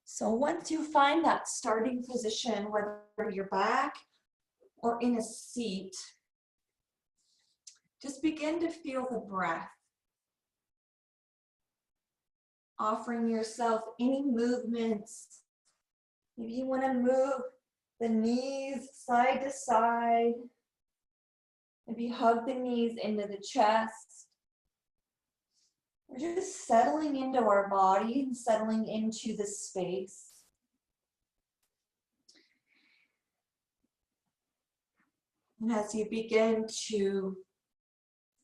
So once you find that starting position, whether you're back or in a seat, just begin to feel the breath. Offering yourself any movements. Maybe you want to move the knees side to side. Maybe hug the knees into the chest. We're just settling into our body and settling into the space. And as you begin to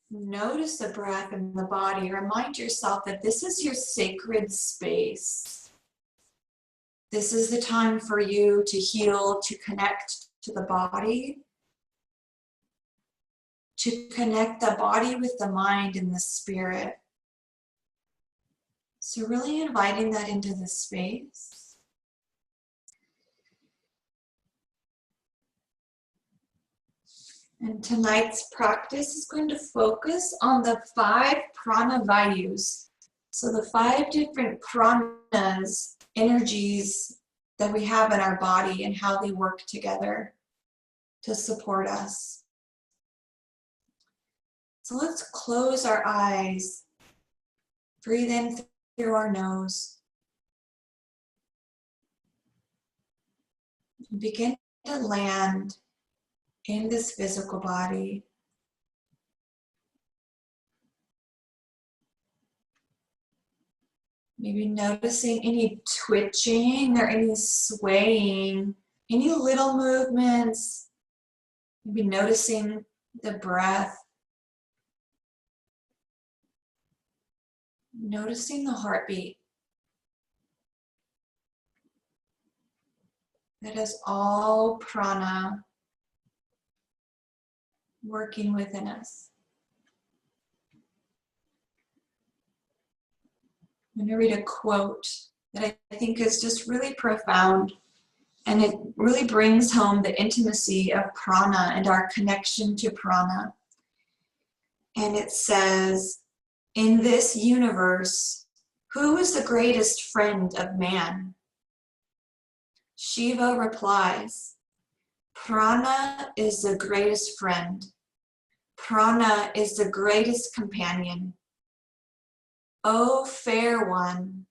notice the breath in the body, remind yourself that this is your sacred space. This is the time for you to heal, to connect to the body, to connect the body with the mind and the spirit. So really inviting that into the space. And tonight's practice is going to focus on the 5 Prana Vayus. So the 5 different pranas, energies that we have in our body and how they work together to support us. So let's close our eyes. Breathe in through our nose. And begin to land in this physical body. Maybe noticing any twitching or any swaying, any little movements. Maybe noticing the breath. Noticing the heartbeat. That is all prana working within us. I'm going to read a quote that I think is just really profound, and it really brings home the intimacy of prana and our connection to prana. And it says, "In this universe, who is the greatest friend of man?" Shiva replies, "Prana is the greatest friend. Prana is the greatest companion. O fair one,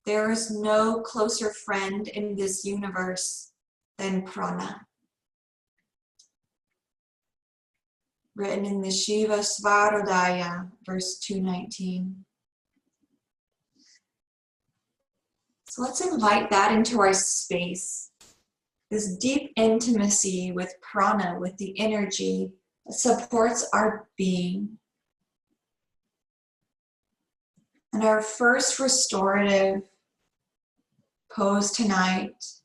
there is no closer friend in this universe than prana." Written in the Shiva Swarodaya, verse 219. So let's invite that into our space. This deep intimacy with prana, with the energy that supports our being. And our first restorative pose tonight,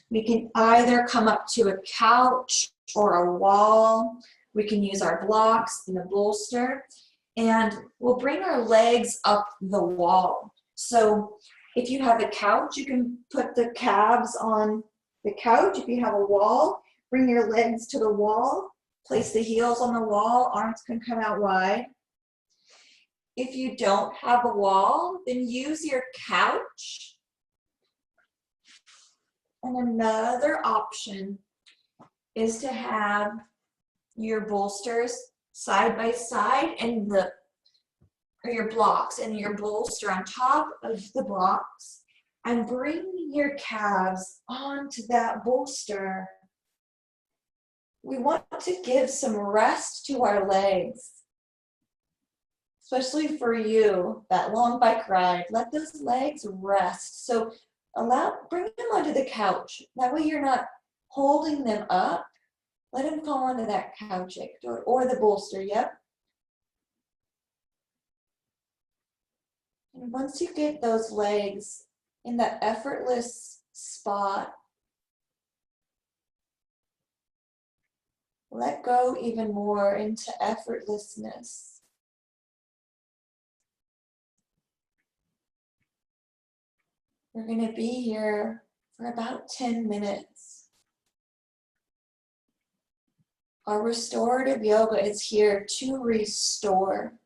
we can either come up to a couch or a wall. We can use our blocks and a bolster, and we'll bring our legs up the wall. So if you have a couch, you can put the calves on the couch. If you have a wall, bring your legs to the wall, place the heels on the wall, arms can come out wide. If you don't have a wall, then use your couch. And another option is to have your bolsters side by side and your blocks and your bolster on top of the blocks, and bring your calves onto that bolster. We want to give some rest to our legs. Especially for you, that long bike ride, let those legs rest. So bring them onto the couch. That way you're not holding them up. Let them fall onto that couch or the bolster, yep. And once you get those legs in that effortless spot, let go even more into effortlessness. We're going to be here for about 10 minutes. Our restorative yoga is here to restore,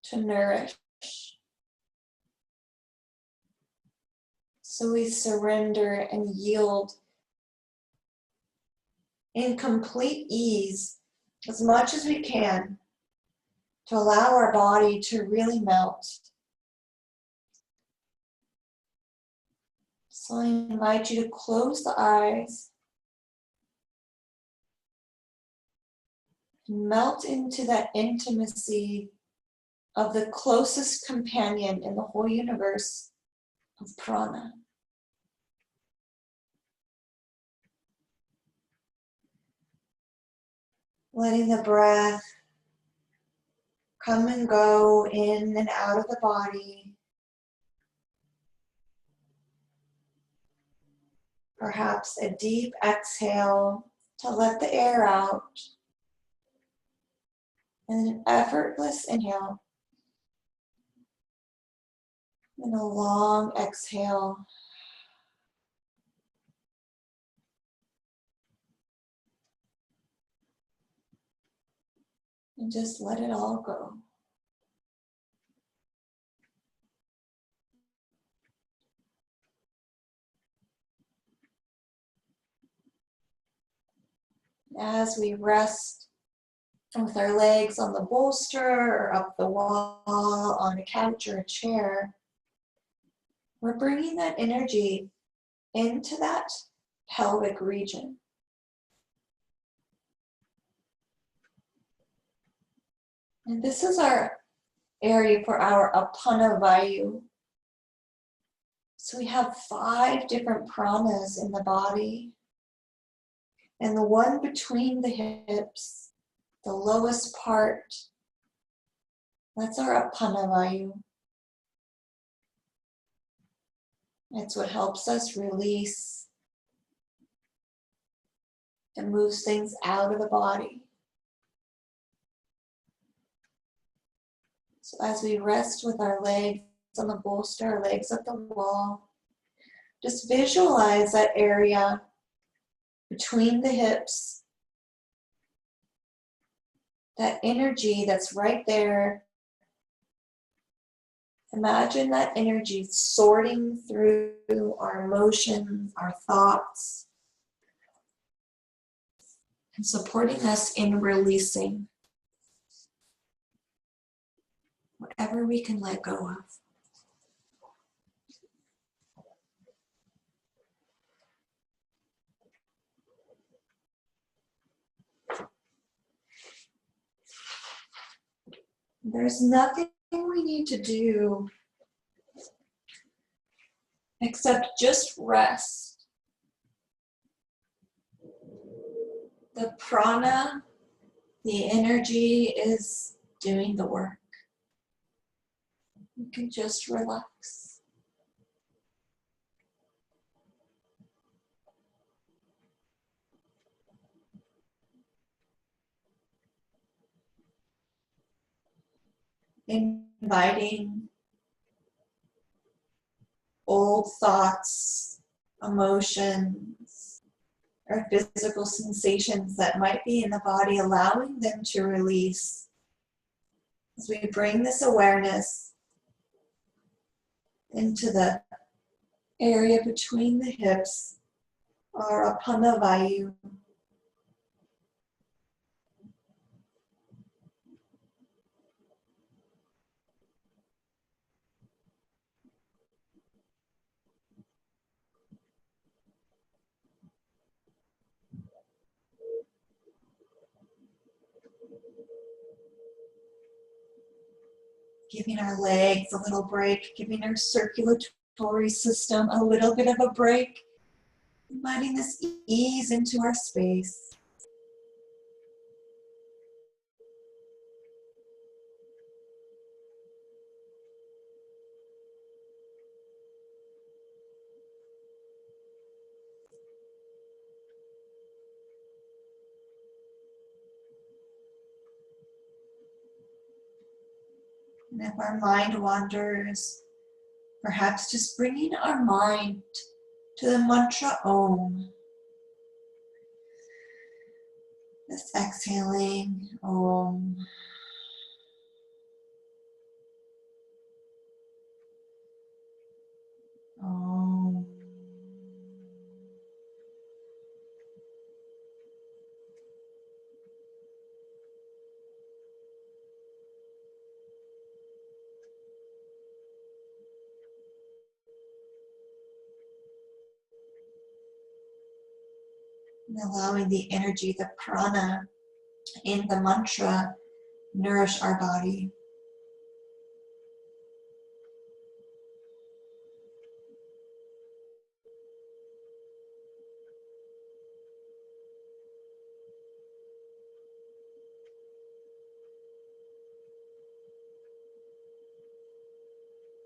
to nourish, So we surrender and yield in complete ease as much as we can to allow our body to really melt. So I invite you to close the eyes and melt into that intimacy of the closest companion in the whole universe of prana. Letting the breath come and go in and out of the body. Perhaps a deep exhale to let the air out. And an effortless inhale. And a long exhale. And just let it all go. As we rest with our legs on the bolster or up the wall on a couch or a chair, we're bringing that energy into that pelvic region. And this is our area for our Prana Vayus. So we have 5 different pranas in the body. And the one between the hips, the lowest part, that's our Prana Vayus. It's what helps us release and moves things out of the body. So as we rest with our legs on the bolster, our legs at the wall, just visualize that area between the hips, that energy that's right there. Imagine that energy sorting through our emotions, our thoughts, and supporting us in releasing whatever we can let go of. There's nothing we need to do except just rest. The prana, the energy is doing the work. You can just relax. Inviting old thoughts, emotions, or physical sensations that might be in the body, allowing them to release. As we bring this awareness into the area between the hips, our Prana Vayus. Giving our legs a little break, giving our circulatory system a little bit of a break, inviting this ease into our space. And if our mind wanders, perhaps just bringing our mind to the mantra Om. Just exhaling Om. Om. And allowing the energy, the prana in the mantra, nourish our body.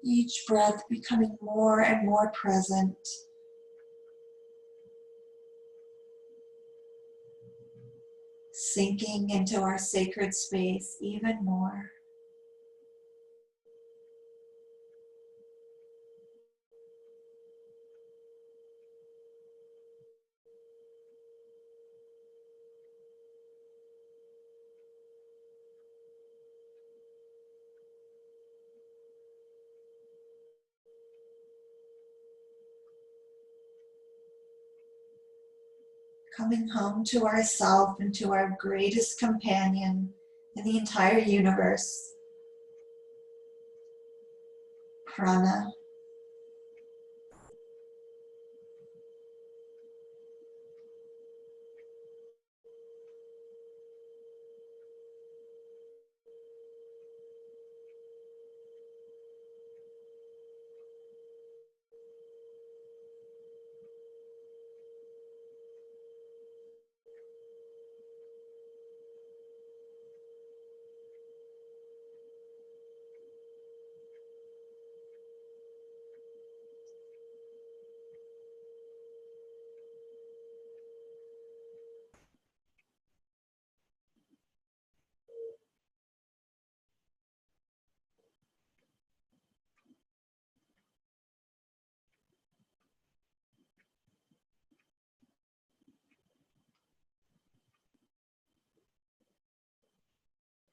Each breath becoming more and more present. Sinking into our sacred space even more. Coming home to ourself and to our greatest companion in the entire universe, Prana.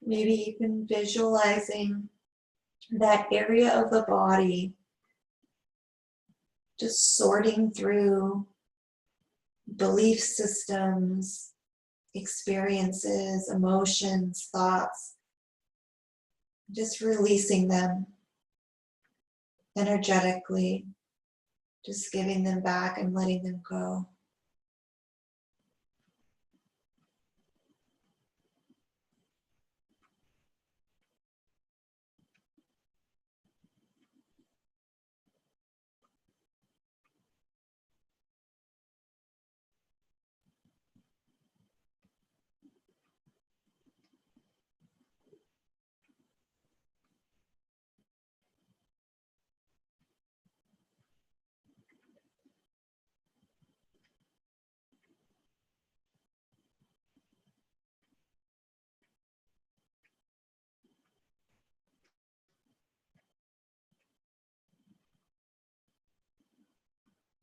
Maybe even visualizing that area of the body, just sorting through belief systems, experiences, emotions, thoughts, just releasing them energetically, just giving them back and letting them go.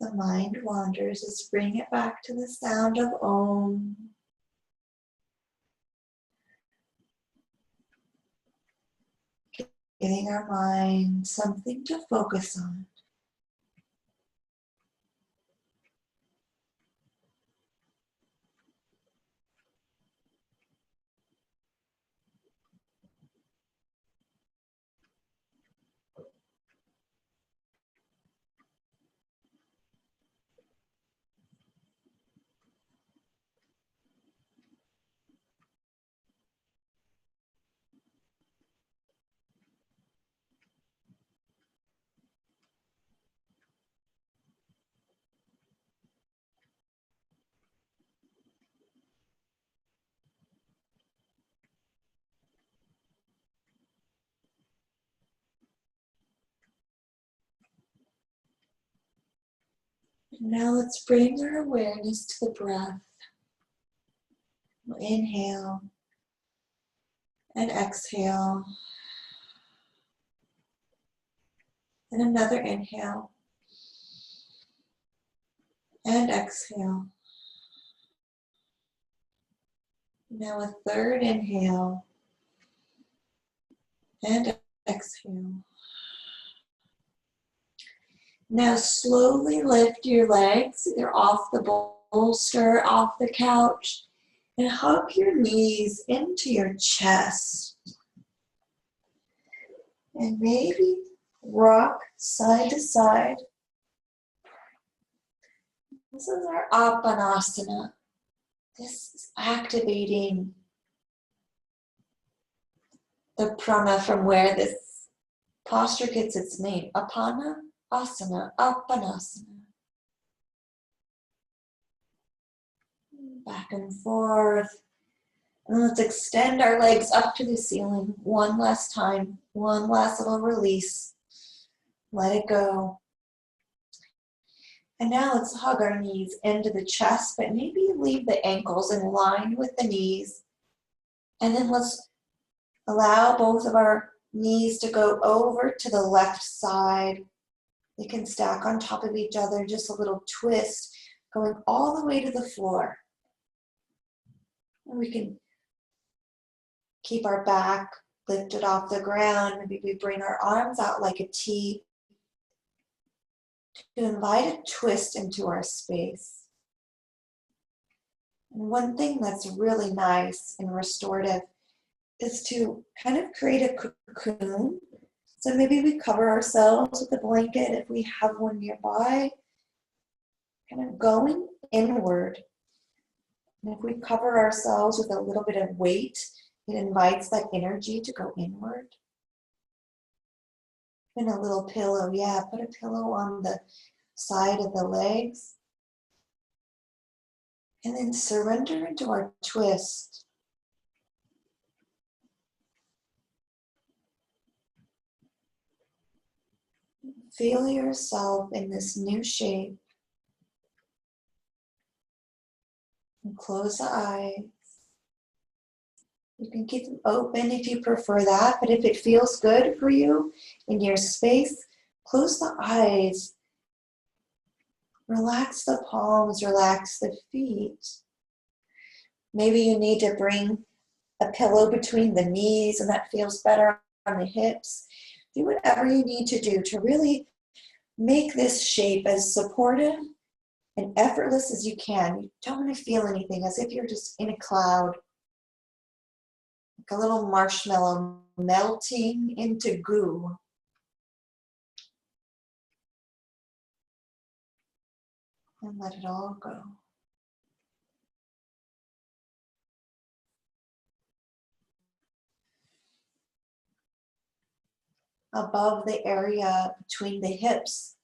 The mind wanders, just bring it back to the sound of Om. Giving our mind something to focus on. Now let's bring our awareness to the breath. We'll inhale and exhale. And another inhale and exhale. Now a third inhale and exhale. Now slowly lift your legs, either off the bolster, off the couch, and hug your knees into your chest. And maybe rock side to side. This is our Apanasana. This is activating the prana from where this posture gets its name. Apana, asana, apanasana. Back and forth. And let's extend our legs up to the ceiling one last time. One last little release. Let it go. And now let's hug our knees into the chest, but maybe leave the ankles in line with the knees. And then let's allow both of our knees to go over to the left side. They can stack on top of each other, just a little twist, going all the way to the floor. And we can keep our back lifted off the ground. Maybe we bring our arms out like a T to invite a twist into our space. And one thing that's really nice in restorative is to kind of create a cocoon. So maybe we cover ourselves with a blanket if we have one nearby, kind of going inward. And if we cover ourselves with a little bit of weight, it invites that energy to go inward. And a little pillow, yeah, put a pillow on the side of the legs. And then surrender into our twist. Feel yourself in this new shape. And close the eyes. You can keep them open if you prefer that, but if it feels good for you in your space, close the eyes. Relax the palms, relax the feet. Maybe you need to bring a pillow between the knees and that feels better on the hips. Do whatever you need to do to really make this shape as supportive and effortless as you can. You don't want to feel anything, as if you're just in a cloud. Like a little marshmallow melting into goo. And let it all go. Above the area between the hips,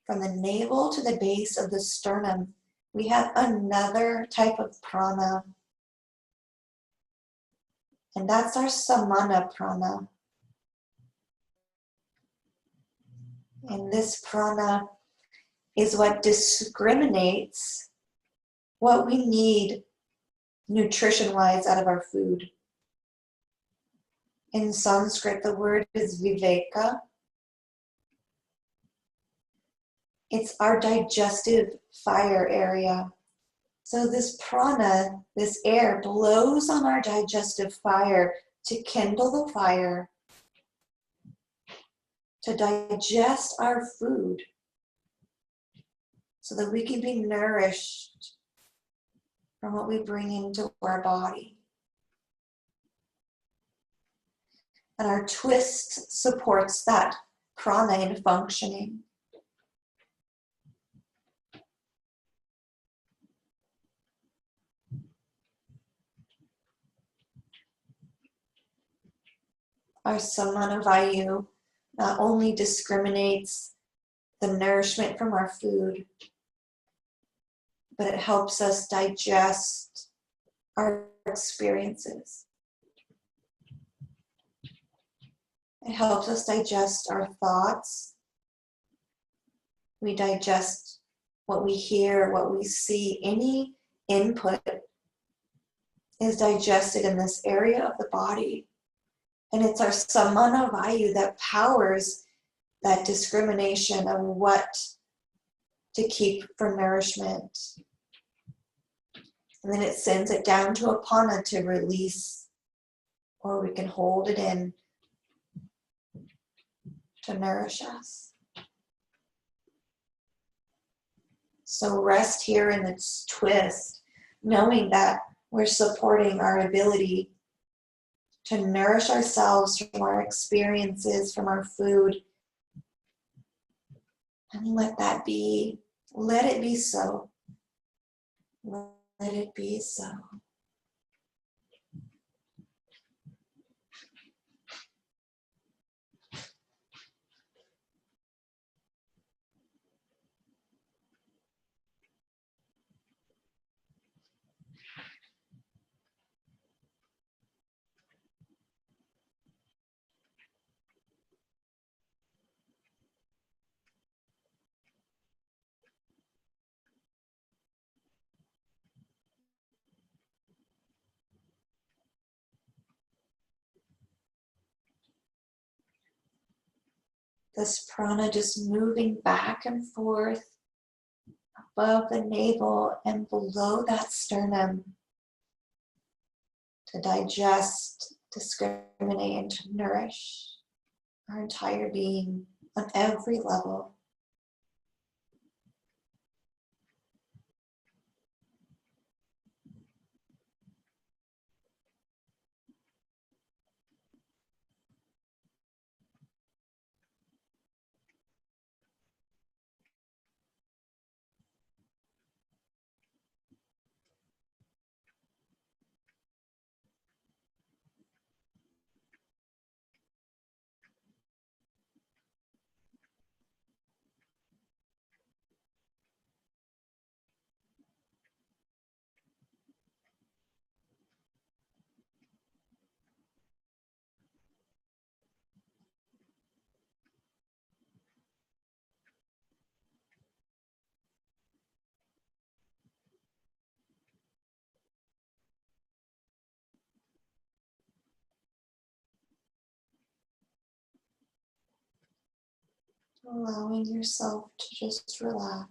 from the navel to the base of the sternum, we have another type of prana. And that's our samana prana. And this prana is what discriminates what we need nutrition-wise out of our food. In Sanskrit, the word is viveka. It's our digestive fire area. So this prana, this air, blows on our digestive fire to kindle the fire, to digest our food, so that we can be nourished from what we bring into our body. And our twist supports that prana in functioning. Our Prana Vayus not only discriminates the nourishment from our food, but it helps us digest our experiences. It helps us digest our thoughts. We digest what we hear, what we see. Any input is digested in this area of the body. And it's our Samana Vayu that powers that discrimination of what to keep for nourishment. And then it sends it down to Apana to release, or we can hold it in to nourish us. So rest here in its twist, knowing that we're supporting our ability to nourish ourselves from our experiences, from our food. And let that be, let it be so. Let let it be so. This prana just moving back and forth above the navel and below that sternum to digest, discriminate, and to nourish our entire being on every level. Allowing yourself to just relax.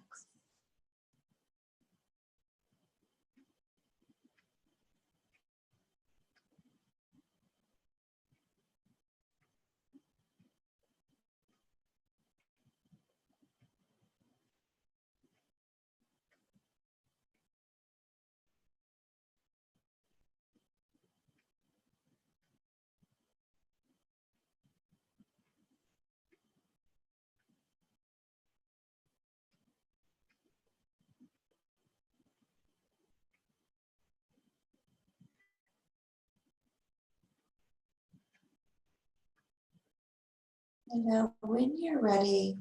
And now when you're ready,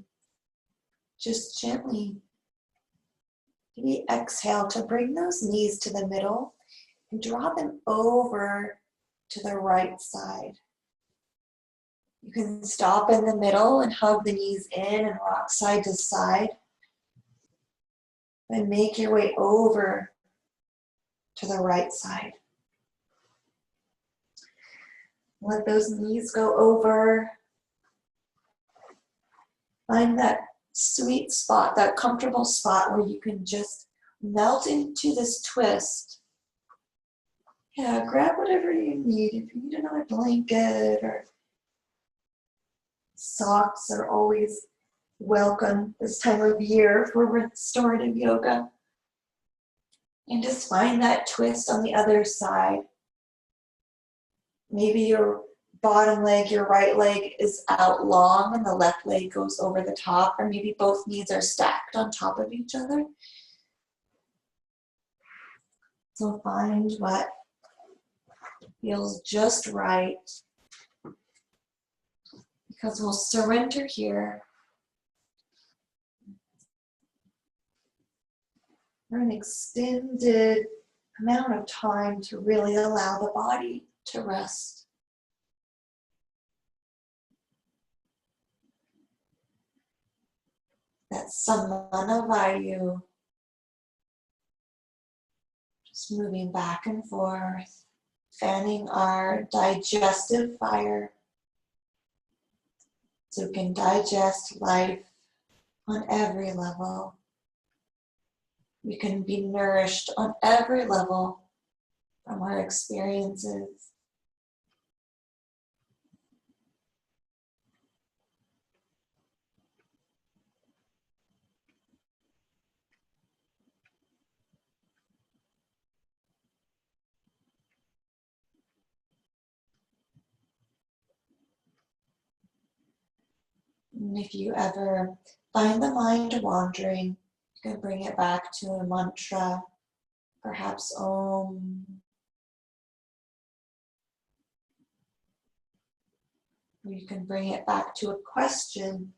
just gently, maybe exhale to bring those knees to the middle and draw them over to the right side. You can stop in the middle and hug the knees in and rock side to side. And make your way over to the right side. Let those knees go over. Find that sweet spot, that comfortable spot where you can just melt into this twist. Yeah, grab whatever you need. If you need another blanket or socks are always welcome this time of year for restorative yoga. And just find that twist on the other side. Maybe your bottom leg, your right leg is out long and the left leg goes over the top, or maybe both knees are stacked on top of each other. So find what feels just right, because we'll surrender here for an extended amount of time to really allow the body to rest. That Prana Vayus, just moving back and forth, fanning our digestive fire so we can digest life on every level. We can be nourished on every level from our experiences. And if you ever find the mind wandering, you can bring it back to a mantra perhaps Om. Or you can bring it back to a question.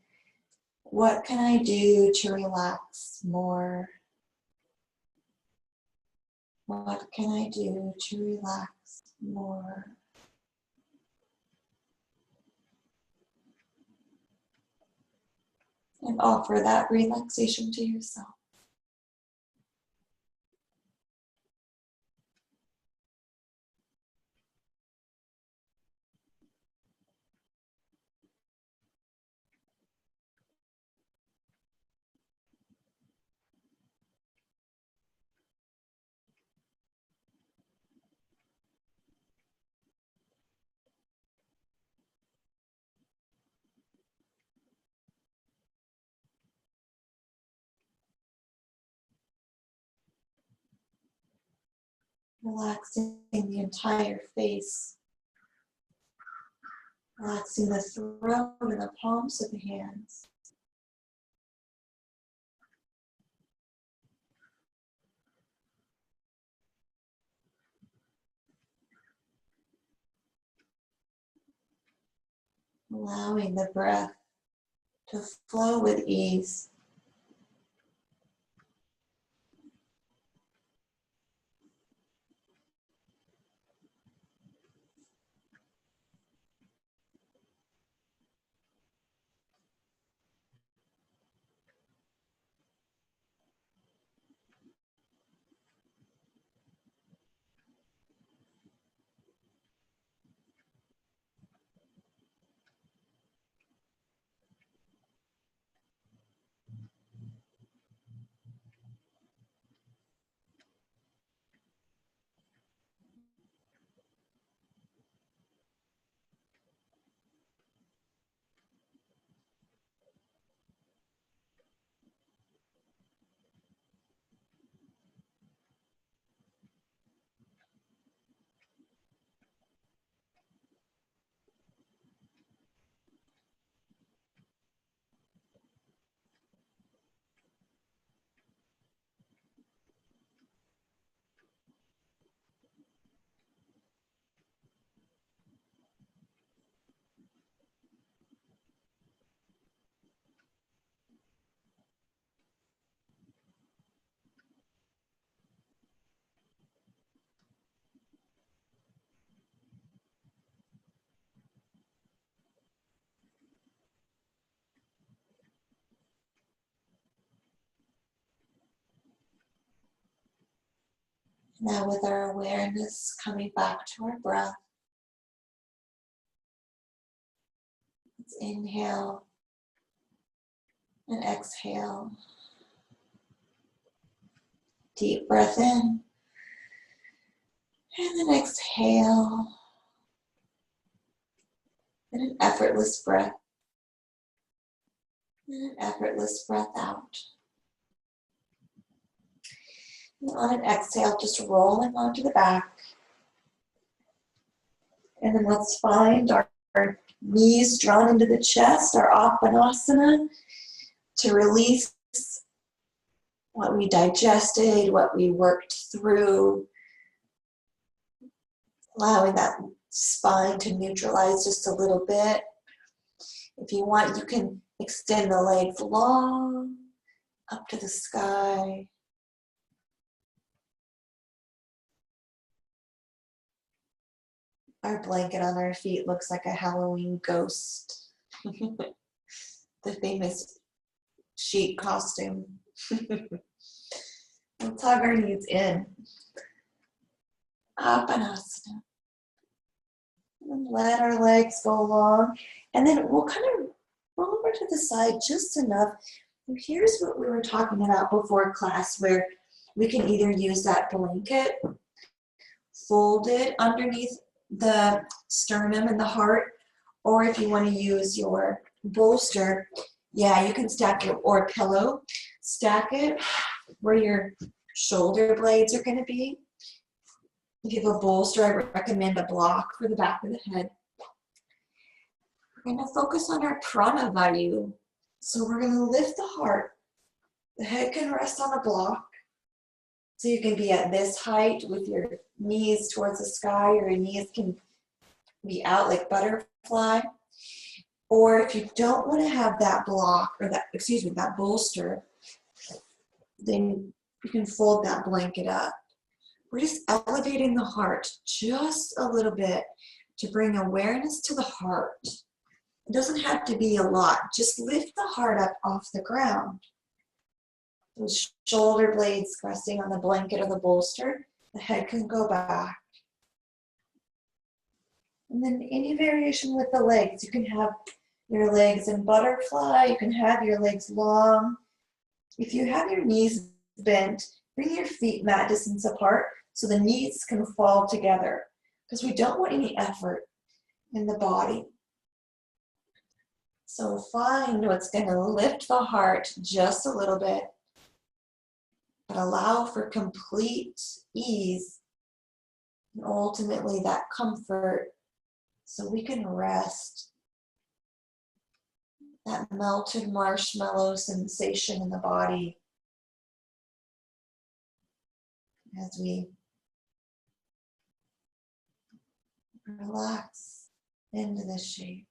What can I do to relax more? What can I do to relax more? And offer that relaxation to yourself. Relaxing the entire face. Relaxing the throat and the palms of the hands. Allowing the breath to flow with ease. Now with our awareness coming back to our breath, let's inhale and exhale. Deep breath in and then exhale. And an effortless breath. And an effortless breath out. And on an exhale, just rolling onto the back. And then let's find our knees drawn into the chest, our Apanasana, to release what we digested, what we worked through, allowing that spine to neutralize just a little bit. If you want, you can extend the legs long up to the sky. Our blanket on our feet looks like a Halloween ghost. The famous sheet costume. We'll tug our knees in. Apanasana. And let our legs go long. And then we'll kind of roll over to the side just enough. And here's what we were talking about before class, where we can either use that blanket folded underneath the sternum and the heart, or if you want to use your bolster, yeah, you can stack it, or a pillow, stack it where your shoulder blades are going to be. If you have a bolster, I recommend a block for the back of the head. We're going to focus on our Prana Vayus. So we're going to lift the heart. The head can rest on a block. So you can be at this height with your knees towards the sky, or your knees can be out like butterfly. Or if you don't want to have that block, or that bolster, then you can fold that blanket up. We're just elevating the heart just a little bit to bring awareness to the heart. It doesn't have to be a lot. Just lift the heart up off the ground. Those shoulder blades resting on the blanket or the bolster. The head can go back. And then any variation with the legs. You can have your legs in butterfly. You can have your legs long. If you have your knees bent, bring your feet mat distance apart so the knees can fall together, because we don't want any effort in the body. So find what's going to lift the heart just a little bit, but allow for complete ease and ultimately that comfort, so we can rest. That melted marshmallow sensation in the body as we relax into this shape.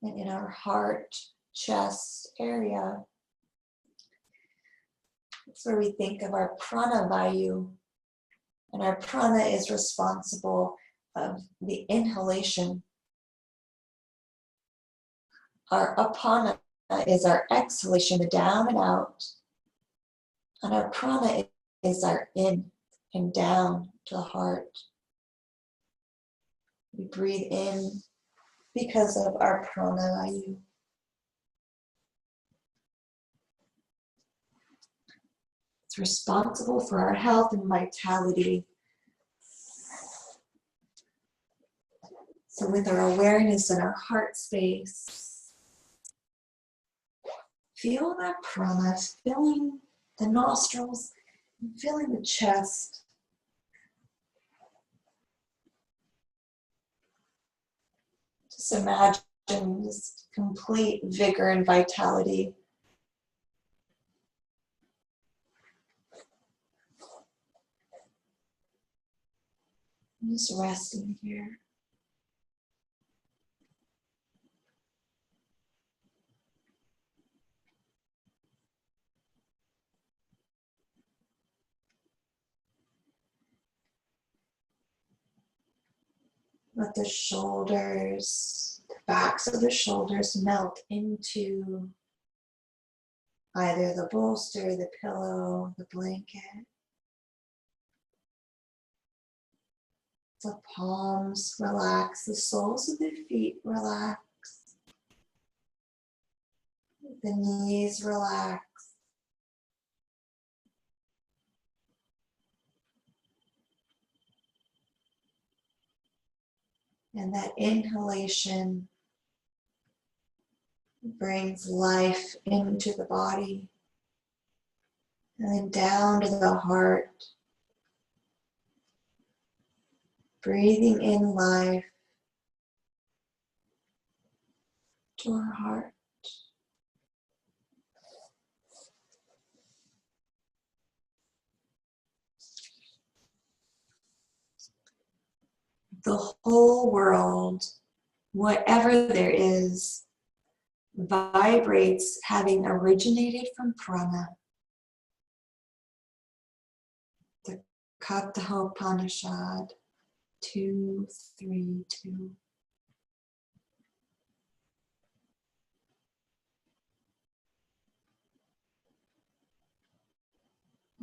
And in our heart, chest area, it's where we think of our Prana Vayus. And our prana is responsible of the inhalation. Our apana is our exhalation, the down and out. And our prana is our in and down to the heart. We breathe in because of our Prana Vayus. It's responsible for our health and vitality. So with our awareness in our heart space, feel that prana, filling the nostrils, and filling the chest. Just imagine this complete vigor and vitality. Just resting here. Let the shoulders, the backs of the shoulders melt into either the bolster, the pillow, the blanket. The palms relax, the soles of the feet relax, the knees relax. And that inhalation brings life into the body and then down to the heart. Breathing in life to our heart. The whole world, whatever there is, vibrates having originated from prana. The Katha Upanishad 2:3-2.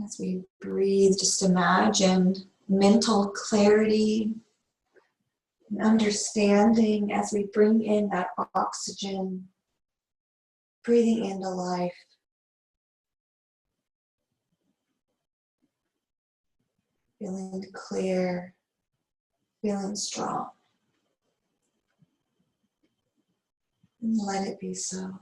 As we breathe, just imagine mental clarity and understanding as we bring in that oxygen, breathing into life. Feeling clear, feeling strong. And let it be so.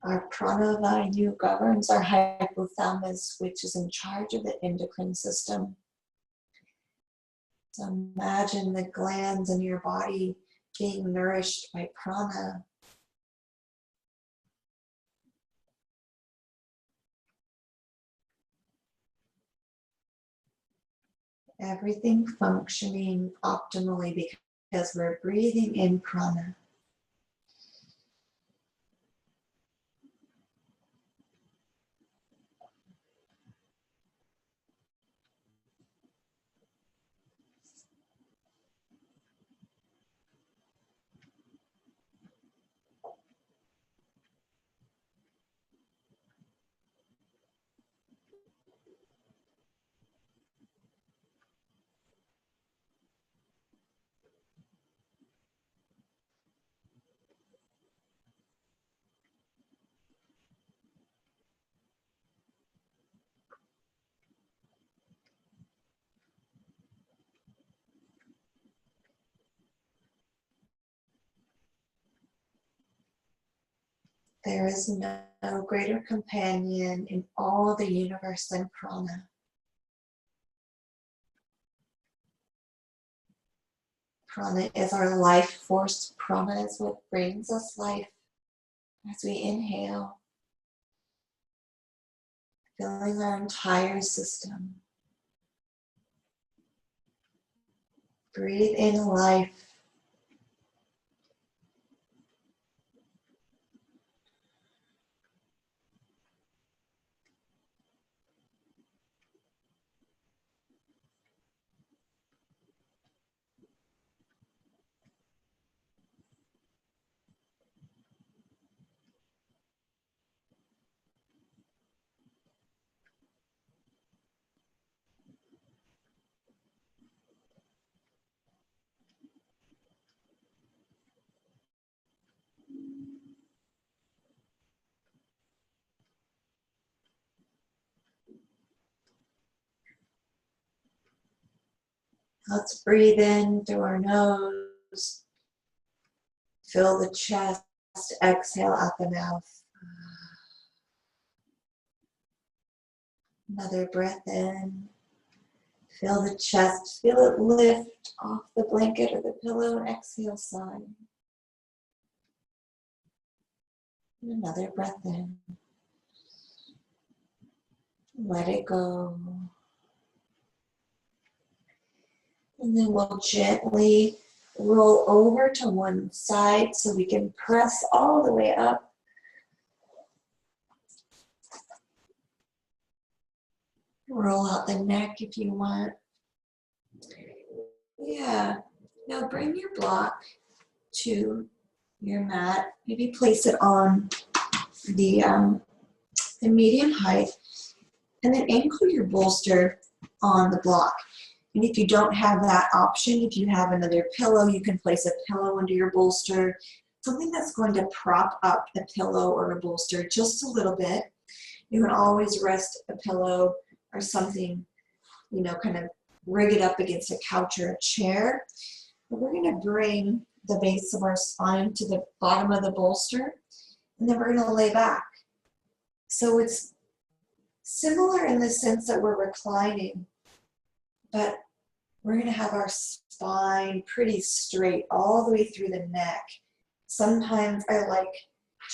Our Prana Vayus governs our hypothalamus, which is in charge of the endocrine system. So imagine the glands in your body being nourished by prana. Everything functioning optimally because we're breathing in prana. There is no greater companion in all the universe than prana. Prana is our life force. Prana is what brings us life as we inhale, filling our entire system. Breathe in life. Let's breathe in through our nose. Fill the chest. Exhale out the mouth. Another breath in. Feel the chest. Feel it lift off the blanket or the pillow and exhale sigh. And another breath in. Let it go. And then we'll gently roll over to one side so we can press all the way up. Roll out the neck if you want. Yeah. Now bring your block to your mat. Maybe place it on the medium height. And then anchor your bolster on the block. And if you don't have that option, if you have another pillow, you can place a pillow under your bolster. Something that's going to prop up the pillow or a bolster just a little bit. You can always rest a pillow or something, kind of rig it up against a couch or a chair. But we're going to bring the base of our spine to the bottom of the bolster, and then we're going to lay back. So it's similar in the sense that we're reclining, but we're going to have our spine pretty straight all the way through the neck. Sometimes I like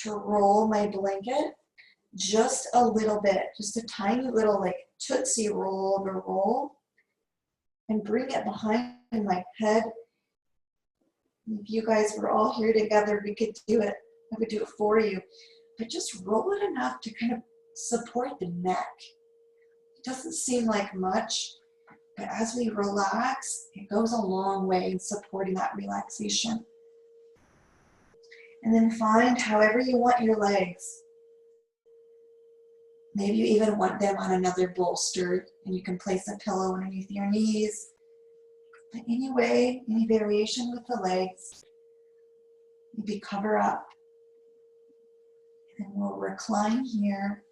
to roll my blanket just a little bit, just a tiny little like Tootsie Roll of a roll, and bring it behind my head. If you guys were all here together, we could do it. I would do it for you. But just roll it enough to kind of support the neck. It doesn't seem like much, but as we relax, it goes a long way in supporting that relaxation. And then find however you want your legs. Maybe you even want them on another bolster, and you can place a pillow underneath your knees. But anyway, any variation with the legs, maybe cover up. And we'll recline here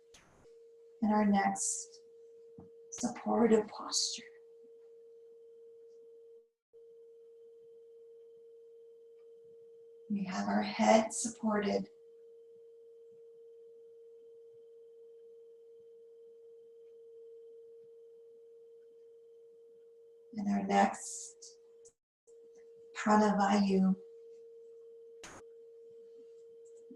in our next supportive posture. We have our head supported. next Prana Vayu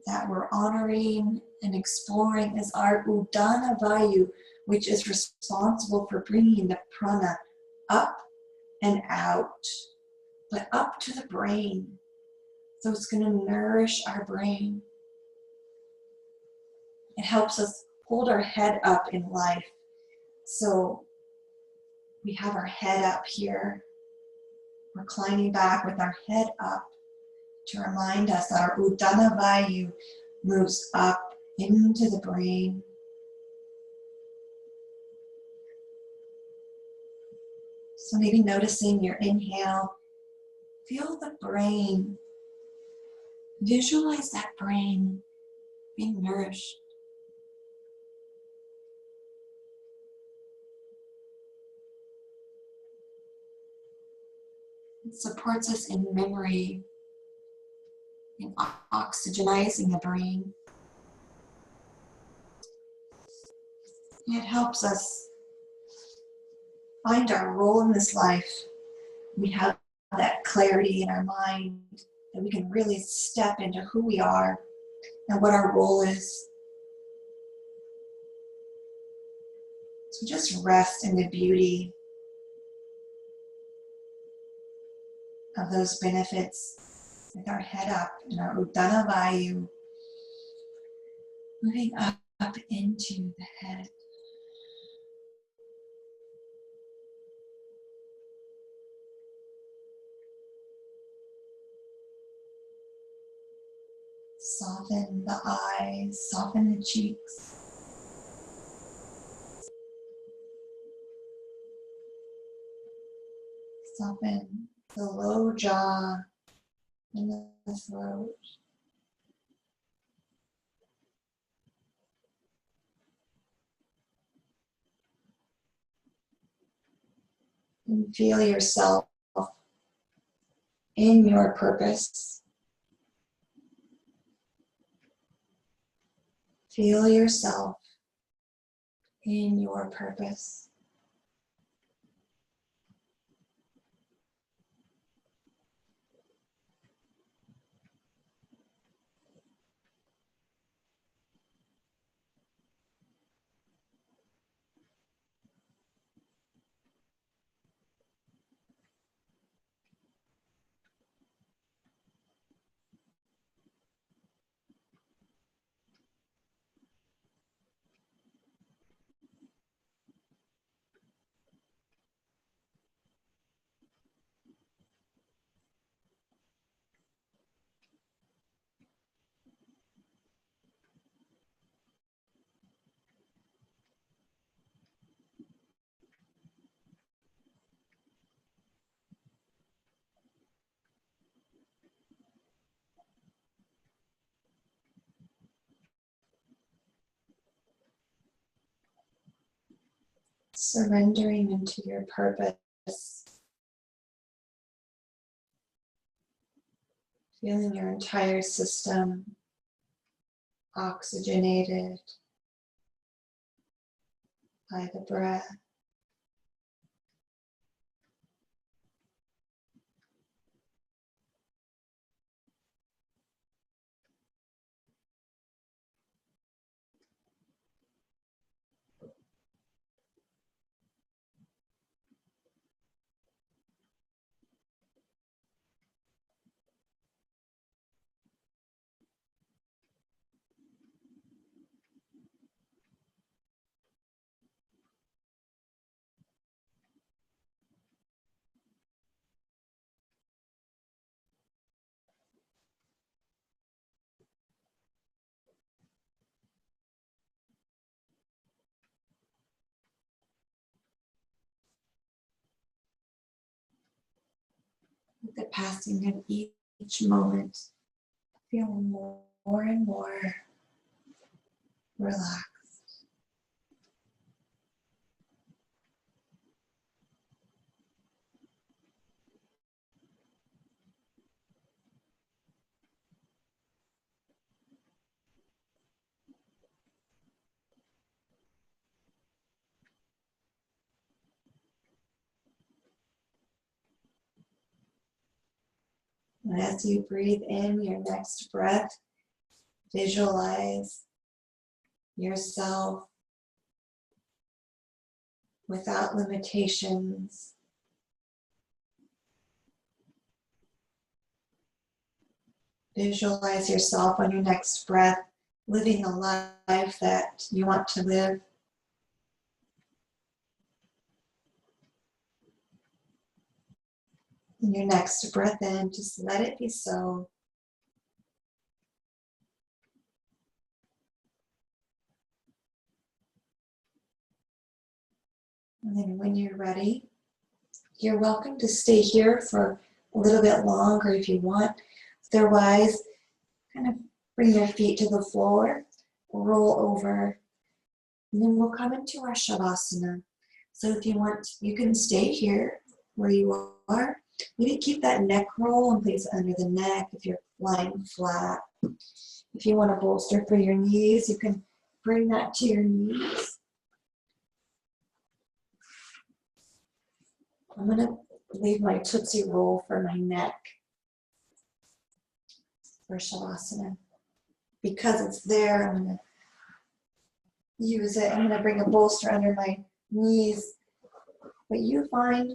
that we're honoring and exploring is our Udana Vayu, which is responsible for bringing the prana up and out, but up to the brain. So it's going to nourish our brain. It helps us hold our head up in life. So we have our head up here, reclining back with our head up to remind us that our Udana Vayu moves up into the brain. So maybe noticing your inhale, feel the brain. Visualize that brain being nourished. It supports us in memory, in oxygenizing the brain. It helps us find our role in this life. We have that clarity in our mind that we can really step into who we are and what our role is. So just rest in the beauty of those benefits with our head up and our Udana Vayu moving up into the head. Soften the eyes, soften the cheeks. Soften the low jaw and the throat. And feel yourself in your purpose. Feel yourself in your purpose. Surrendering into your purpose. Feeling your entire system oxygenated by the breath. With the passing of each moment, feel more and more relaxed. And as you breathe in your next breath, visualize yourself without limitations. Visualize yourself on your next breath, living the life that you want to live. And your next breath in, just let it be so. And then when you're ready, you're welcome to stay here for a little bit longer if you want. Otherwise, kind of bring your feet to the floor, roll over, and then we'll come into our Shavasana. So if you want, you can stay here where you are. Maybe keep that neck roll and place it under the neck if you're lying flat. If you want a bolster for your knees, you can bring that to your knees. I'm going to leave my Tootsie Roll for my neck for Shavasana. Because it's there, I'm going to use it. I'm going to bring a bolster under my knees. But you find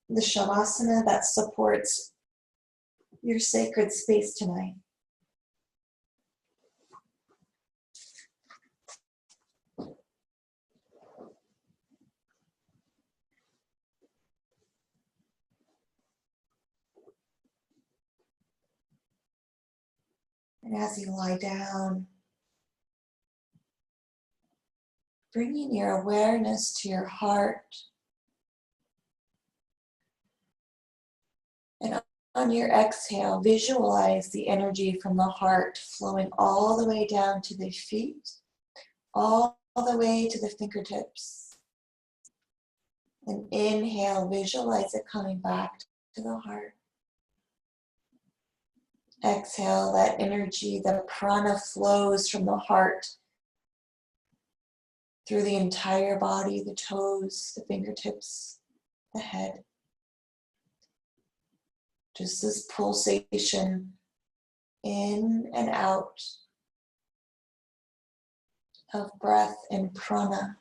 the Shavasana that supports your sacred space tonight. And as you lie down, bringing your awareness to your heart. And on your exhale, visualize the energy from the heart flowing all the way down to the feet, all the way to the fingertips. And inhale, visualize it coming back to the heart. Exhale, that energy, the prana flows from the heart through the entire body, the toes, the fingertips, the head. Just this pulsation in and out of breath and prana.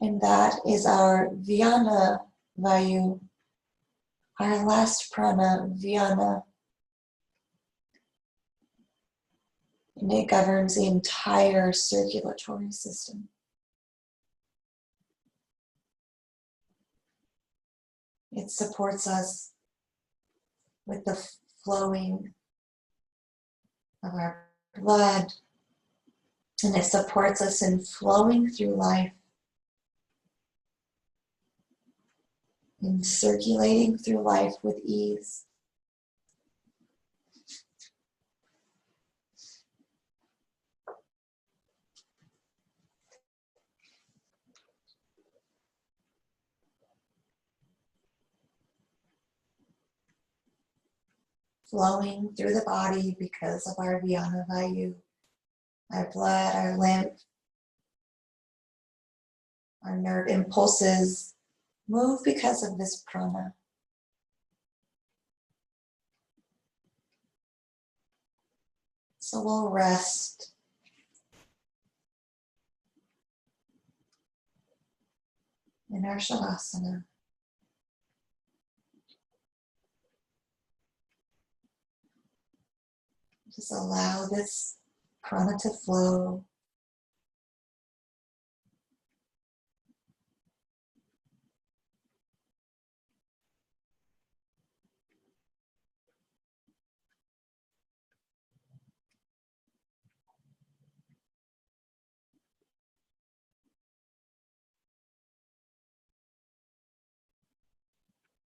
And that is our Prana Vayus, our last prana, Prana. And it governs the entire circulatory system. It supports us with the flowing of our blood, and it supports us in flowing through life, in circulating through life with ease. Flowing through the body because of our Prana Vayus, our blood, our lymph, our nerve impulses move because of this prana. So we'll rest. In our Shavasana. Just allow this prana to flow.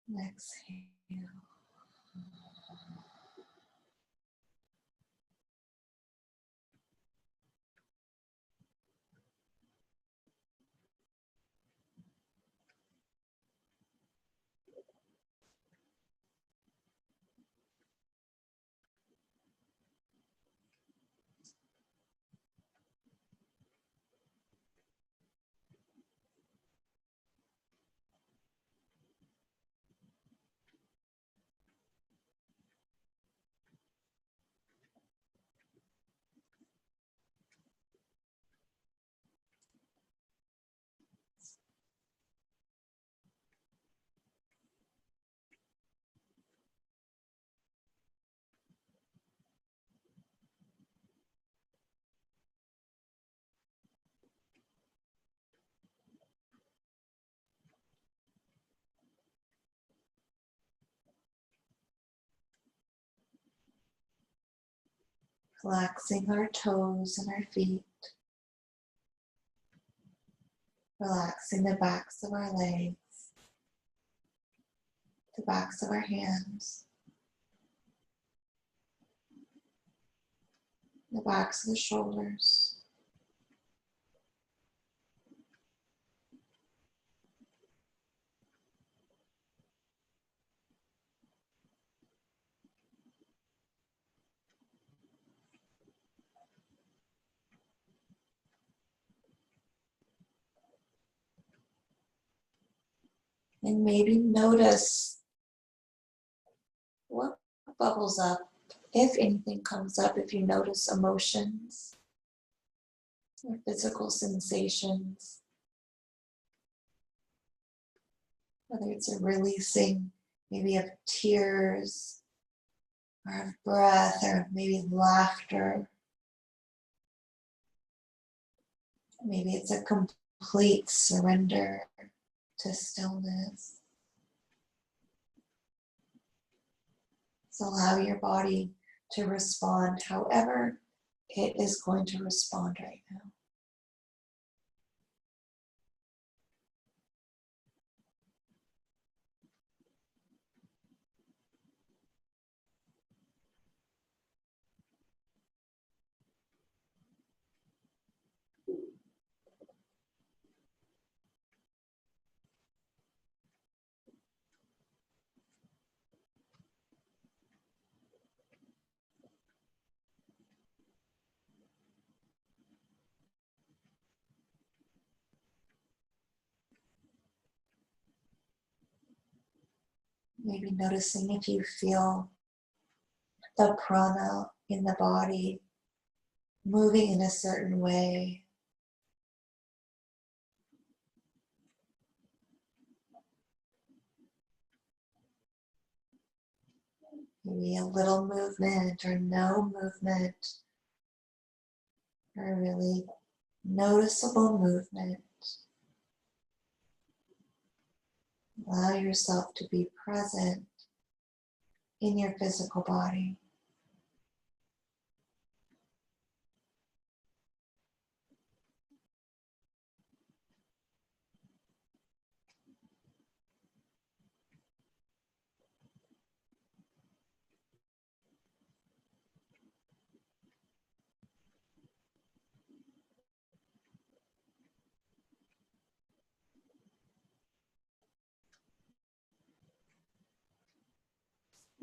Exhale. Relaxing our toes and our feet. Relaxing the backs of our legs, the backs of our hands, the backs of the shoulders. And maybe notice what bubbles up, if anything comes up, if you notice emotions or physical sensations, whether it's a releasing maybe of tears or of breath or maybe laughter. Maybe it's a complete surrender to stillness. So allow your body to respond however it is going to respond right now. Maybe noticing if you feel the prana in the body moving in a certain way. Maybe a little movement or no movement, or a really noticeable movement. Allow yourself to be present in your physical body.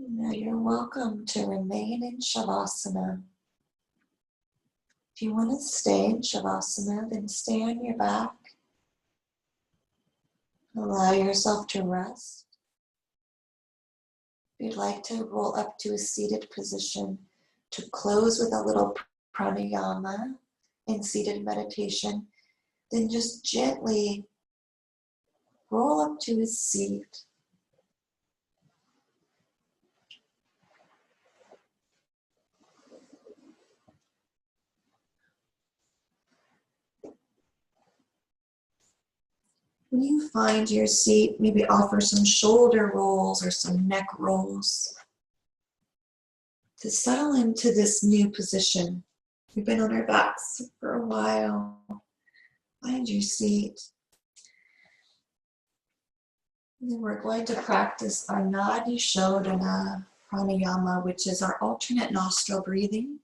Now you're welcome to remain in Shavasana. If you want to stay in Shavasana, then stay on your back. Allow yourself to rest. If you'd like to roll up to a seated position to close with a little pranayama in seated meditation, then just gently roll up to a seat. When you find your seat, maybe offer some shoulder rolls or some neck rolls to settle into this new position. We've been on our backs for a while. Find your seat. And then we're going to practice our Nadi Shodhana pranayama, which is our alternate nostril breathing.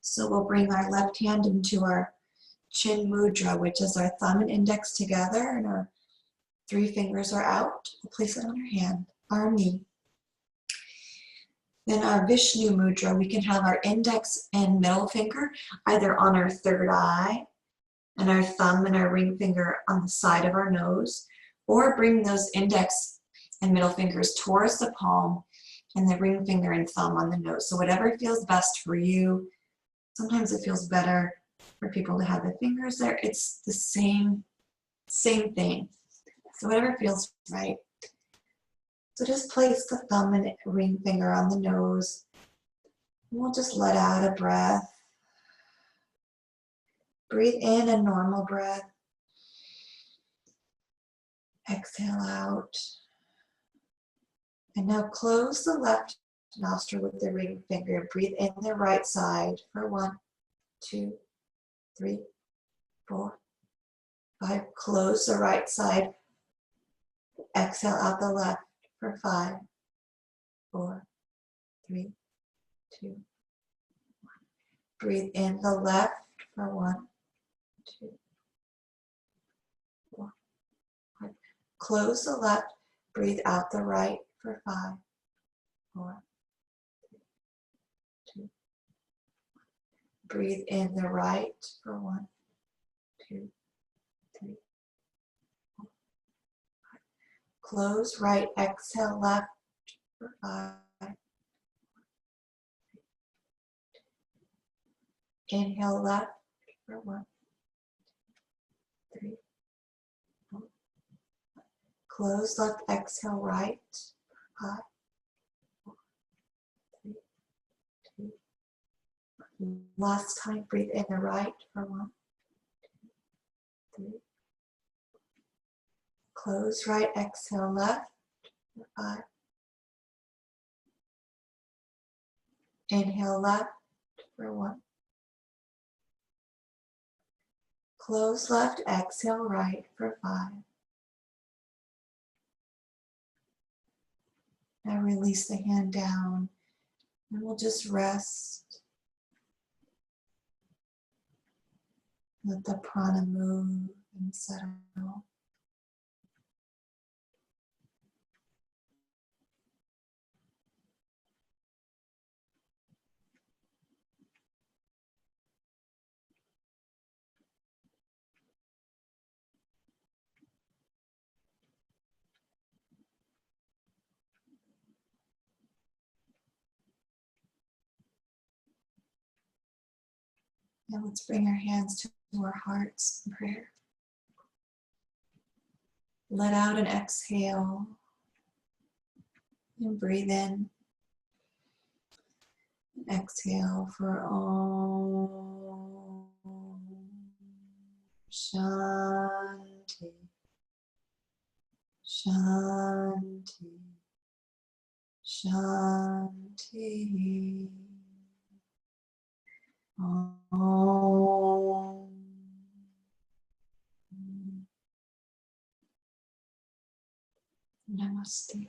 So we'll bring our left hand into our chin mudra, which is our thumb and index together, and our 3 fingers are out. We'll place it on our knee. Then our Vishnu mudra, we can have our index and middle finger either on our third eye, and our thumb and our ring finger on the side of our nose, or bring those index and middle fingers towards the palm and the ring finger and thumb on the nose. So whatever feels best for you. Sometimes it feels better for people to have the fingers there. It's the same thing. So whatever feels right. So just place the thumb and ring finger on the nose. We'll just let out a breath. Breathe in a normal breath. Exhale out. And now close the left nostril with the ring finger. Breathe in the right side for 1, 2, 3, 4, 5. Close the right side. Exhale out the left for 5, 4, 3, 2, 1. Breathe in the left for 1, 2, 4, 5. Close the left. Breathe out the right for 5, 4, 3, 2. Breathe in the right for 1, 2, 3, 4, 5. Close right. Exhale left for 5. Inhale left for 1, 3, 4. Close left. Exhale right. 5, 4, 3, 2. Last time. Breathe in the right for 1, 2, 3. Close right. Exhale left for 5. Inhale left for 1. Close left. Exhale right for 5. Now release the hand down and we'll just rest. Let the prana move and settle. Now let's bring our hands to our hearts in prayer. Let out and exhale. And breathe in. And exhale for Om Shanti. Shanti. Shanti. Om. Namaste.